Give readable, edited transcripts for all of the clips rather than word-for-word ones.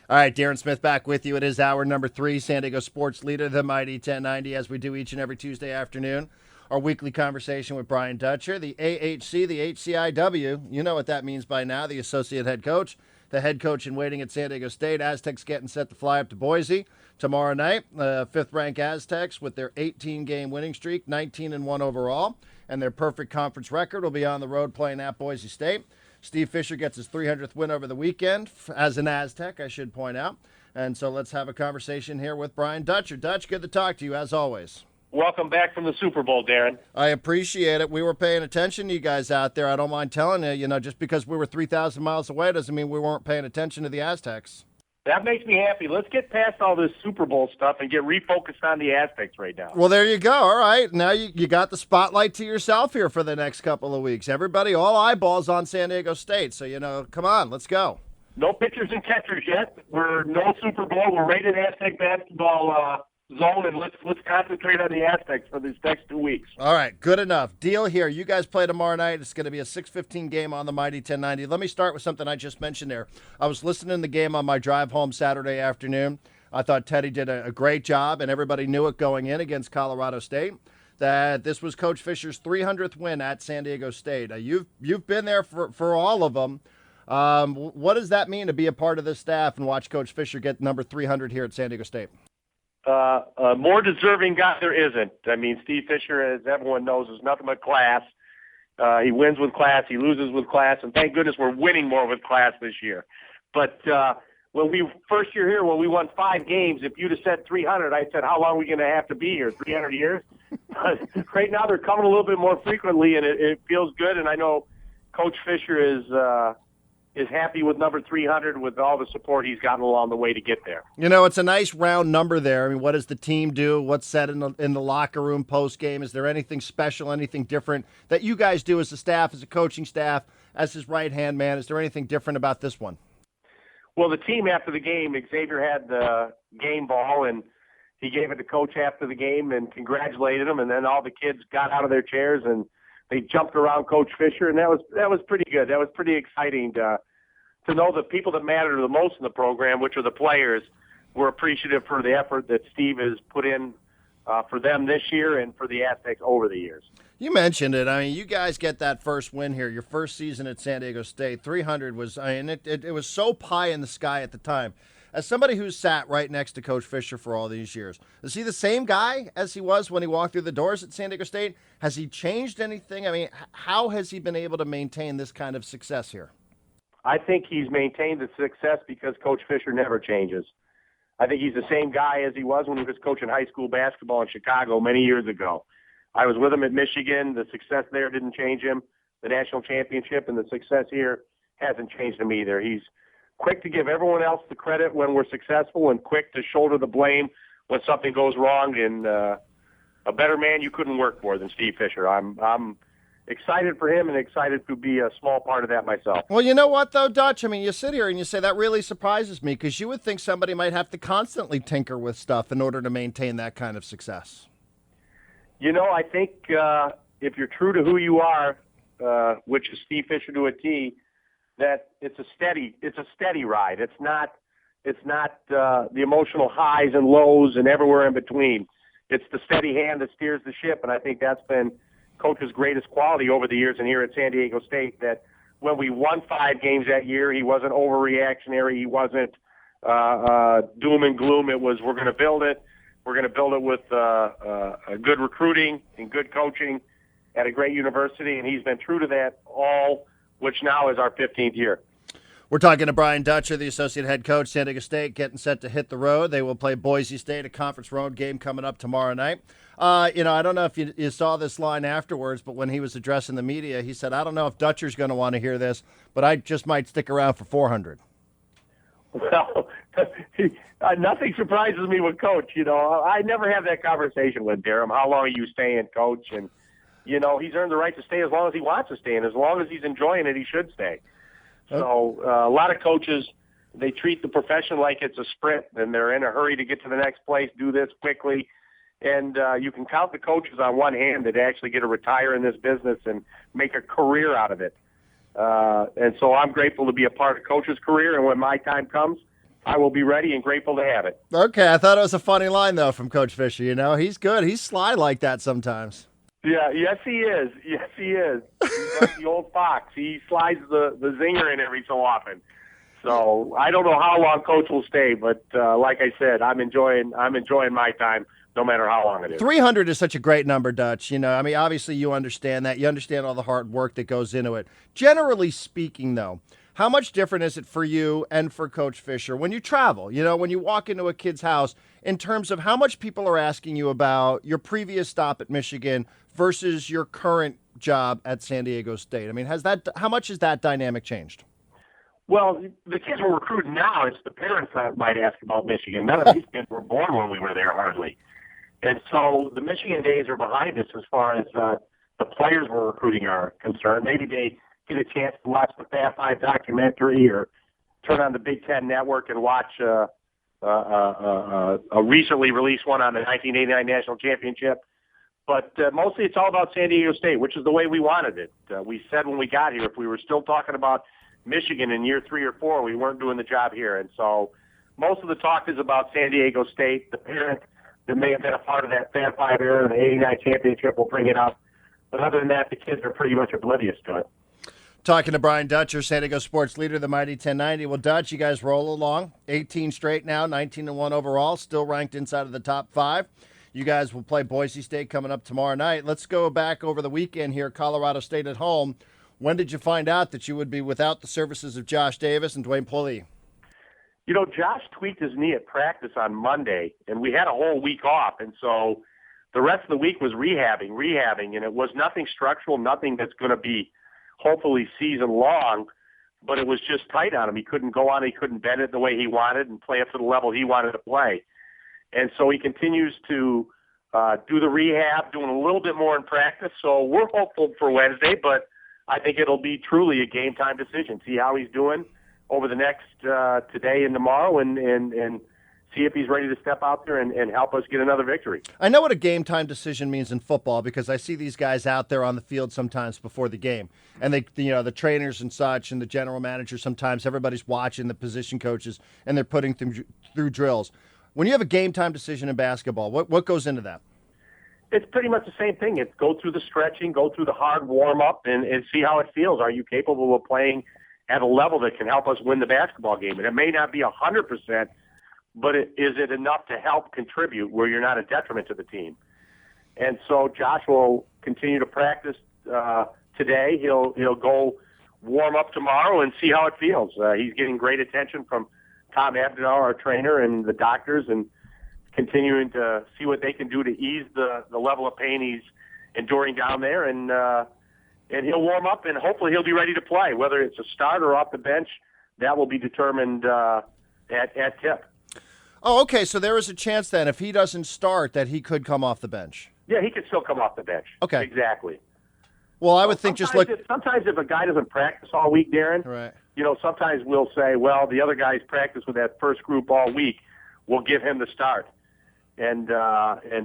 All right, Darren Smith back with you. It is hour number 3, San Diego Sports Leader, the Mighty 1090, as we do each and every Tuesday afternoon. Our weekly conversation with Brian Dutcher, the AHC, the HCIW. You know what that means by now, the associate head coach, the head coach in waiting at San Diego State. Aztecs getting set to fly up to Boise tomorrow night. Fifth-ranked Aztecs with their 18-game winning streak, 19-1 overall, and their perfect conference record will be on the road playing at Boise State. Steve Fisher gets his 300th win over the weekend as an Aztec, I should point out. And so let's have a conversation here with Brian Dutcher. Dutch, good to talk to you, as always. Welcome back from the Super Bowl, Darren. I appreciate it. We were paying attention to you guys out there. I don't mind telling you, just because we were 3,000 miles away doesn't mean we weren't paying attention to the Aztecs. That makes me happy. Let's get past all this Super Bowl stuff and get refocused on the Aztecs right now. Well, there you go. All right. Now you got the spotlight to yourself here for the next couple of weeks. Everybody, all eyeballs on San Diego State. So, come on, let's go. No pitchers and catchers yet. We're no Super Bowl. We're right in Aztec basketball zone, and let's concentrate on the Aztecs for these next 2 weeks. All right, good enough. Deal here. You guys play tomorrow night. It's going to be a 6:15 game on the Mighty 1090. Let me start with something I just mentioned there. I was listening to the game on my drive home Saturday afternoon. I thought Teddy did a great job, and everybody knew it going in against Colorado State, that this was Coach Fisher's 300th win at San Diego State. You've been there for all of them. What does that mean to be a part of this staff and watch Coach Fisher get number 300 here at San Diego State? A more deserving guy there isn't. I mean, Steve Fisher, as everyone knows, is nothing but class. He wins with class, he loses with class, and thank goodness we're winning more with class this year. But when we first year here, when we won 5 games, if you'd have said 300, I said, how long are we going to have to be here? 300 years? Right now, they're coming a little bit more frequently, and it feels good. And I know Coach Fisher is happy with number 300 with all the support he's gotten along the way to get there. It's a nice round number there. I mean, what does the team do? What's said in the locker room post game? Is there anything special, anything different that you guys do as a staff, as a coaching staff, as his right-hand man? Is there anything different about this one? Well, the team after the game, Xavier had the game ball, and he gave it to Coach after the game and congratulated him, and then all the kids got out of their chairs and they jumped around Coach Fisher, and that was pretty good. That was pretty exciting to know the people that matter the most in the program, which are the players, were appreciative for the effort that Steve has put in for them this year and for the Aztecs over the years. You mentioned it. I mean, you guys get that first win here, your first season at San Diego State. 300 was, it was so pie in the sky at the time. As somebody who's sat right next to Coach Fisher for all these years, is he the same guy as he was when he walked through the doors at San Diego State? Has he changed anything? I mean, how has he been able to maintain this kind of success here? I think he's maintained the success because Coach Fisher never changes. I think he's the same guy as he was when he was coaching high school basketball in Chicago many years ago. I was with him at Michigan. The success there didn't change him. The national championship and the success here hasn't changed him either. He's quick to give everyone else the credit when we're successful and quick to shoulder the blame when something goes wrong. And a better man you couldn't work for than Steve Fisher. I'm excited for him and excited to be a small part of that myself. Well, you know what, though, Dutch? I mean, you sit here and you say that really surprises me because you would think somebody might have to constantly tinker with stuff in order to maintain that kind of success. I think if you're true to who you are, which is Steve Fisher to a T, that it's a steady ride. It's not the emotional highs and lows and everywhere in between. It's the steady hand that steers the ship, and I think that's been Coach's greatest quality over the years and here at San Diego State, that when we won 5 games that year, he wasn't overreactionary. He wasn't doom and gloom. It was, we're going to build it. We're going to build it with a good recruiting and good coaching at a great university, and he's been true to that all, which now is our 15th year. We're talking to Brian Dutcher, the associate head coach, San Diego State, getting set to hit the road. They will play Boise State, a conference road game coming up tomorrow night. I don't know if you saw this line afterwards, but when he was addressing the media, he said, I don't know if Dutcher's going to want to hear this, but I just might stick around for 400. Well, nothing surprises me with Coach. I never have that conversation with Darren. How long are you staying, Coach? And, he's earned the right to stay as long as he wants to stay, and as long as he's enjoying it, he should stay. So a lot of coaches, they treat the profession like it's a sprint, and they're in a hurry to get to the next place, do this quickly. And you can count the coaches on one hand that actually get to retire in this business and make a career out of it. And so I'm grateful to be a part of Coach's career, and when my time comes, I will be ready and grateful to have it. Okay, I thought it was a funny line, though, from Coach Fisher. You know, he's good. He's sly like that sometimes. Yeah, yes he is. Yes he is. He's like the old fox. He slides the zinger in every so often. So I don't know how long Coach will stay, but like I said, I'm enjoying my time, no matter how long it is. 300 is such a great number, Dutch. You know, I mean, obviously you understand that. You understand all the hard work that goes into it. Generally speaking, though, how much different is it for you and for Coach Fisher when you travel? You know, when you walk into a kid's house, in terms of how much people are asking you about your previous stop at Michigan versus your current job at San Diego State? I mean, how much has that dynamic changed? Well, the kids we're recruiting now, it's the parents that might ask about Michigan. None of these kids were born when we were there, hardly. And so the Michigan days are behind us as far as the players we're recruiting are concerned. Maybe they get a chance to watch the Fab Five documentary or turn on the Big Ten Network and watch a recently released one on the 1989 National Championship. But mostly it's all about San Diego State, which is the way we wanted it. We said when we got here, if we were still talking about Michigan in year 3 or 4, we weren't doing the job here. And so most of the talk is about San Diego State. The parent that may have been a part of that Fab Five era, the 89 championship, will bring it up. But other than that, the kids are pretty much oblivious to it. Talking to Brian Dutcher, San Diego sports leader, the Mighty 1090. Well, Dutch, you guys roll along. 18 straight now, 19-1 overall, still ranked inside of the top 5. You guys will play Boise State coming up tomorrow night. Let's go back over the weekend here, Colorado State at home. When did you find out that you would be without the services of Josh Davis and Dwayne Pulley? You know, Josh tweaked his knee at practice on Monday, and we had a whole week off. And so the rest of the week was rehabbing, and it was nothing structural, nothing that's going to be hopefully season long, but it was just tight on him. He couldn't go on, he couldn't bend it the way he wanted and play it to the level he wanted to play. And so he continues to do the rehab, doing a little bit more in practice. So we're hopeful for Wednesday, but I think it'll be truly a game-time decision. See how he's doing over the next today and tomorrow, and see if he's ready to step out there and help us get another victory. I know what a game-time decision means in football because I see these guys out there on the field sometimes before the game, and the trainers and such, and the general manager. Sometimes everybody's watching, the position coaches, and they're putting through drills. When you have a game-time decision in basketball, what goes into that? It's pretty much the same thing. It's go through the stretching, go through the hard warm-up, and see how it feels. Are you capable of playing at a level that can help us win the basketball game? And it may not be 100%, but is it enough to help contribute where you're not a detriment to the team? And so Josh will continue to practice today. He'll go warm up tomorrow and see how it feels. He's getting great attention from Tom Abdenauer, our trainer, and the doctors, and continuing to see what they can do to ease the level of pain he's enduring down there. And he'll warm up, and hopefully he'll be ready to play. Whether it's a start or off the bench, that will be determined at tip. Oh, okay, so there is a chance then if he doesn't start that he could come off the bench. Yeah, he could still come off the bench. Okay. Exactly. Well, I would think sometimes if a guy doesn't practice all week, Darren, right. Sometimes we'll say, well, the other guys practiced with that first group all week. We'll give him the start and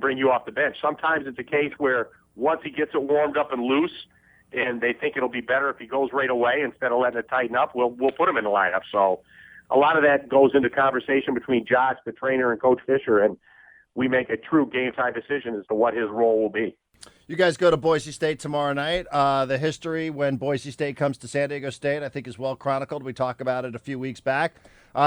bring you off the bench. Sometimes it's a case where once he gets it warmed up and loose and they think it'll be better if he goes right away instead of letting it tighten up, we'll put him in the lineup. So a lot of that goes into conversation between Josh, the trainer, and Coach Fisher, and we make a true game-time decision as to what his role will be. You guys go to Boise State tomorrow night. The history when Boise State comes to San Diego State, I think, is well chronicled. We talked about it a few weeks back.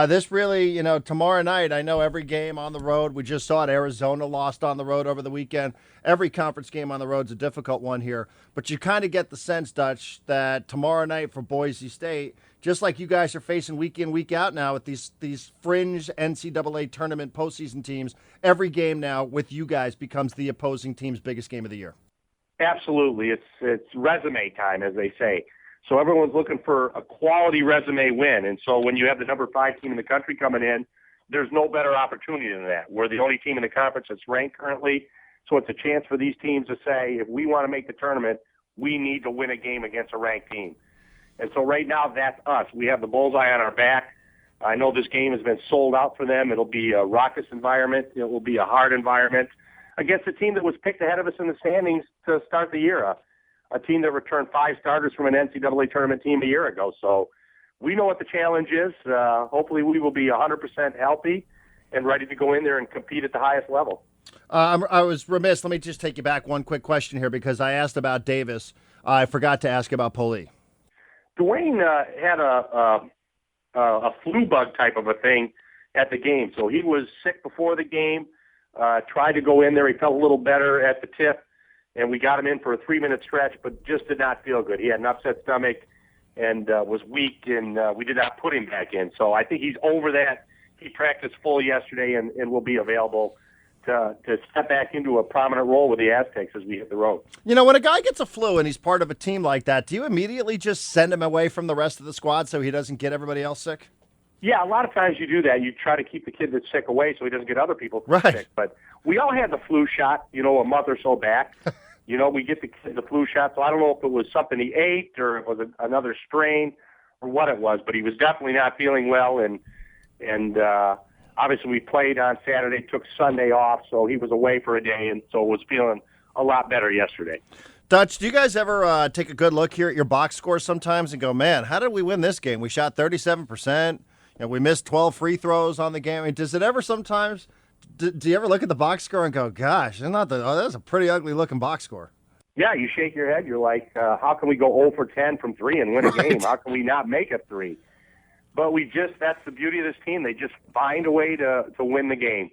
This really, tomorrow night, I know every game on the road. We just saw it. Arizona lost on the road over the weekend. Every conference game on the road is a difficult one here. But you kind of get the sense, Dutch, that tomorrow night for Boise State, just like you guys are facing week in, week out now with these fringe NCAA tournament postseason teams, every game now with you guys becomes the opposing team's biggest game of the year. Absolutely. It's resume time, as they say. So everyone's looking for a quality resume win. And so when you have the number 5 team in the country coming in, there's no better opportunity than that. We're the only team in the conference that's ranked currently. So it's a chance for these teams to say, if we want to make the tournament, we need to win a game against a ranked team. And so right now, that's us. We have the bullseye on our back. I know this game has been sold out for them. It'll be a raucous environment. It will be a hard environment against a team that was picked ahead of us in the standings to start the year, a team that returned 5 starters from an NCAA tournament team a year ago. So we know what the challenge is. Hopefully we will be 100% healthy and ready to go in there and compete at the highest level. I was remiss. Let me just take you back one quick question here because I asked about Davis. I forgot to ask about Poli. Dwayne had a flu bug type of a thing at the game. So he was sick before the game, tried to go in there. He felt a little better at the tip, and we got him in for a 3-minute stretch, but just did not feel good. He had an upset stomach and was weak, and we did not put him back in. So I think he's over that. He practiced full yesterday and will be available to step back into a prominent role with the Aztecs as we hit the road. You know, when a guy gets a flu and he's part of a team like that, do you immediately just send him away from the rest of the squad so he doesn't get everybody else sick? Yeah, a lot of times you do that. You try to keep the kid that's sick away so he doesn't get other people Right. sick. But we all had the flu shot, a month or so back. We get the flu shot. So I don't know if it was something he ate or it was another strain or what it was, but he was definitely not feeling well. And obviously we played on Saturday, took Sunday off, so he was away for a day, and so was feeling a lot better yesterday. Dutch, do you guys ever take a good look here at your box score sometimes and go, man, how did we win this game? We shot 37%. We missed 12 free throws on the game. I mean, does it ever sometimes, do you ever look at the box score and go, gosh, that's a pretty ugly looking box score? Yeah, you shake your head. You're like, how can we go 0 for 10 from 3 and win a game? How can we not make a 3? But that's the beauty of this team. They just find a way to win the game.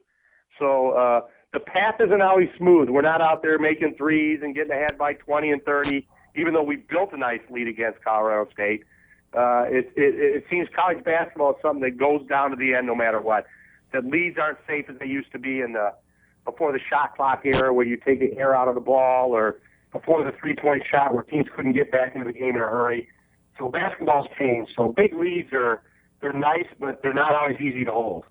So the path isn't always smooth. We're not out there making threes and getting ahead by 20 and 30, even though we built a nice lead against Colorado State. It seems college basketball is something that goes down to the end no matter what. The leads aren't safe as they used to be before the shot clock era where you take the air out of the ball, or before the three-point shot where teams couldn't get back into the game in a hurry. So basketball's changed. So big leads they're nice, but they're not always easy to hold.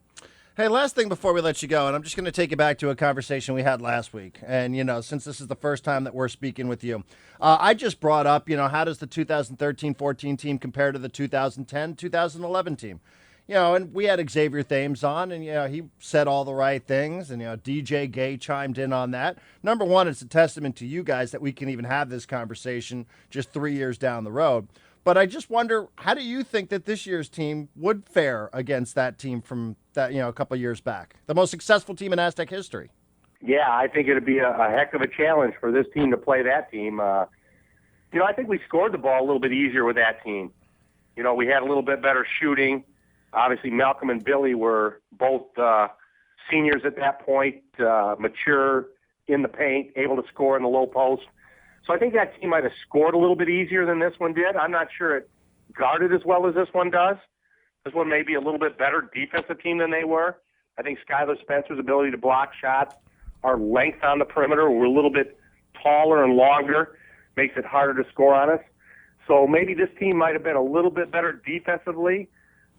Hey, last thing before we let you go, and I'm just going to take you back to a conversation we had last week. And, since this is the first time that we're speaking with you, I just brought up, how does the 2013-14 team compare to the 2010-2011 team? And we had Xavier Thames on, and, he said all the right things, and, DJ Gay chimed in on that. Number one, it's a testament to you guys that we can even have this conversation just 3 years down the road. But I just wonder, how do you think that this year's team would fare against that team from that, a couple of years back? The most successful team in Aztec history. Yeah, I think it'd be a heck of a challenge for this team to play that team. I think we scored the ball a little bit easier with that team. We had a little bit better shooting. Obviously, Malcolm and Billy were both seniors at that point, mature in the paint, able to score in the low post. So I think that team might have scored a little bit easier than this one did. I'm not sure it guarded as well as this one does. This one may be a little bit better defensive team than they were. I think Skylar Spencer's ability to block shots, our length on the perimeter, we're a little bit taller and longer, makes it harder to score on us. So maybe this team might have been a little bit better defensively.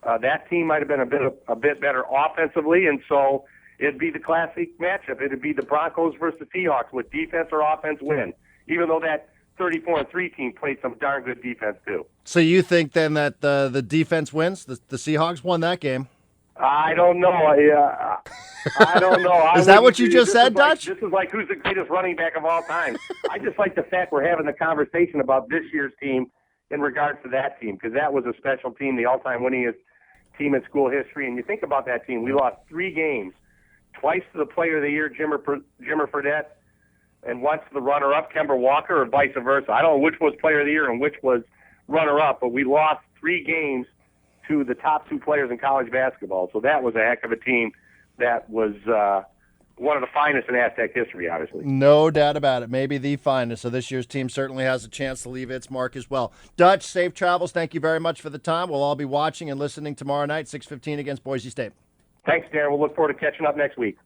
That team might have been a bit better offensively, and so it'd be the classic matchup. It'd be the Broncos versus the Seahawks. Would defense or offense win? Even though that 34-3 team played some darn good defense too. So you think then that the defense wins? The Seahawks won that game. I don't know. I don't know. Is that what you just said, Dutch? This is like who's the greatest running back of all time. I just like the fact we're having the conversation about this year's team in regards to that team, because that was a special team, the all-time winningest team in school history. And you think about that team, we lost 3 games, twice to the Player of the Year, Jimmer Fredette, and once the runner-up, Kemba Walker, or vice versa. I don't know which was Player of the Year and which was runner-up, but we lost 3 games to the top 2 players in college basketball. So that was a heck of a team. That was one of the finest in Aztec history, obviously. No doubt about it. Maybe the finest. So this year's team certainly has a chance to leave its mark as well. Dutch, safe travels. Thank you very much for the time. We'll all be watching and listening tomorrow night, 6:15 against Boise State. Thanks, Darren. We'll look forward to catching up next week.